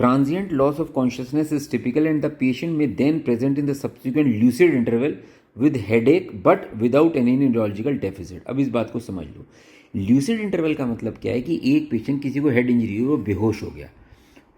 Transient loss of consciousness is typical and the patient may then present in the subsequent lucid interval with headache but without any neurological deficit. अब इस बात को समझ लो, lucid interval का मतलब क्या है कि एक पेशेंट किसी को हेड इंजरी हुई, वो बेहोश हो गया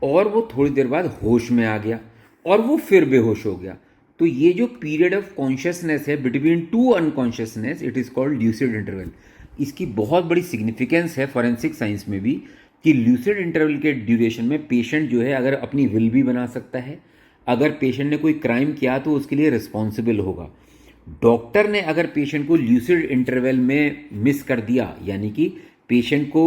और वो थोड़ी देर बाद होश में आ गया और वो फिर बेहोश हो गया, तो ये जो पीरियड ऑफ कॉन्शियसनेस है between two unconsciousness, it is called lucid interval. इसकी बहुत बड़ी सिग्निफिकेंस है फॉरेंसिक साइंस में भी कि ल्यूसिड इंटरवल के ड्यूरेशन में पेशेंट जो है अगर अपनी विल भी बना सकता है, अगर पेशेंट ने कोई क्राइम किया तो उसके लिए रिस्पॉन्सिबल होगा. डॉक्टर ने अगर पेशेंट को ल्यूसिड इंटरवल में मिस कर दिया, यानी कि पेशेंट को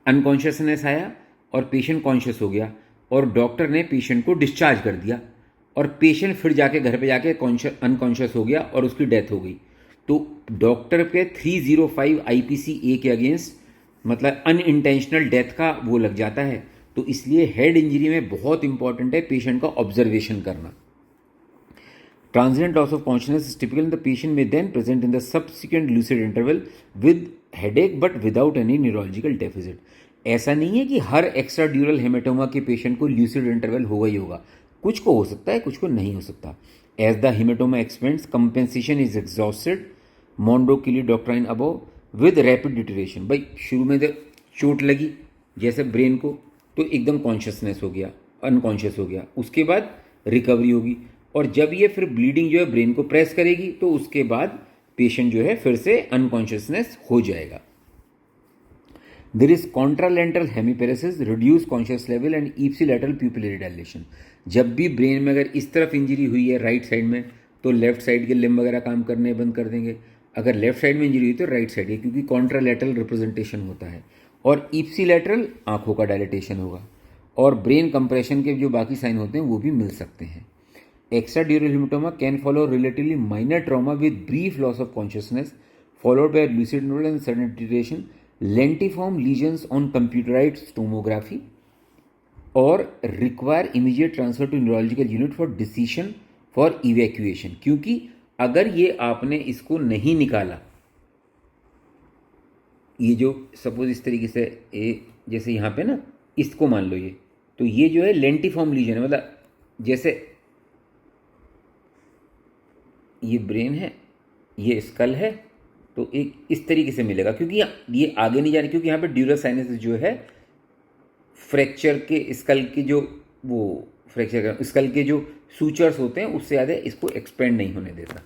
अनकॉन्शियसनेस आया और पेशेंट कॉन्शियस हो गया और डॉक्टर ने पेशेंट को डिस्चार्ज कर दिया और पेशेंट फिर जाके घर पे जाके अनकॉन्शियस हो गया और उसकी डेथ हो गई, तो डॉक्टर पे 305 आईपीसी ए के अगेंस्ट मतलब अनइंटेंशनल डेथ का वो लग जाता है. तो इसलिए हेड इंजरी में बहुत इंपॉर्टेंट है पेशेंट का ऑब्जर्वेशन करना. Transient loss of consciousness is typical and the patient may then present in the subsequent lucid interval with headache but without any neurological deficit. ऐसा नहीं है कि हर एक्स्ट्रा ड्यूरल हेमेटोमा के पेशेंट को ल्यूसिड इंटरवल होगा ही होगा, कुछ को हो सकता है, कुछ को नहीं हो सकता. As the haematoma expands compensation is exhausted Monro Kellie doctrine above with rapid deterioration. भाई शुरू में जब चोट लगी जैसे ब्रेन को तो एकदम कॉन्शियसनेस हो गया, अनकॉन्शियस हो गया, उसके बाद रिकवरी होगी और जब ये फिर ब्लीडिंग जो है ब्रेन को प्रेस करेगी तो उसके बाद पेशेंट जो है फिर से अनकॉन्शियसनेस हो जाएगा. There is contralateral hemiparesis, reduce conscious level and ipsilateral pupillary dilation. जब भी ब्रेन में अगर इस तरफ इंजरी हुई है राइट साइड में तो लेफ्ट साइड के लिम्ब वगैरह काम करने बंद कर देंगे, अगर लेफ्ट साइड में इंजरी हुई तो राइट साइड है, क्योंकि कॉन्ट्रालेटरल रिप्रेजेंटेशन होता है. और ईप्सिलैटरल आंखों का डायलेटेशन होगा और ब्रेन कंप्रेशन के जो बाकी साइन होते हैं वो भी मिल सकते हैं. Extradural hematoma can follow relatively minor trauma with brief loss of consciousness, followed by lucid interval and sudden deterioration. Lentiform lesions on computerized tomography or require immediate transfer to neurological unit for decision for evacuation. क्योंकि अगर ये आपने इसको नहीं निकाला, ये जो suppose इस तरीके से जैसे यहाँ पे ना इसको मान लो ये, तो ये जो है लेंटिफॉर्म लीजन है, मतलब जैसे ये ब्रेन है, ये स्कल है, तो एक इस तरीके से मिलेगा, क्योंकि ये आगे नहीं जा रही, क्योंकि यहाँ पे ड्यूरल साइनस जो है फ्रैक्चर के स्कल के जो वो फ्रैक्चर स्कल के जो सूचर्स होते हैं उससे ज़्यादा इसको एक्सपेंड नहीं होने देता.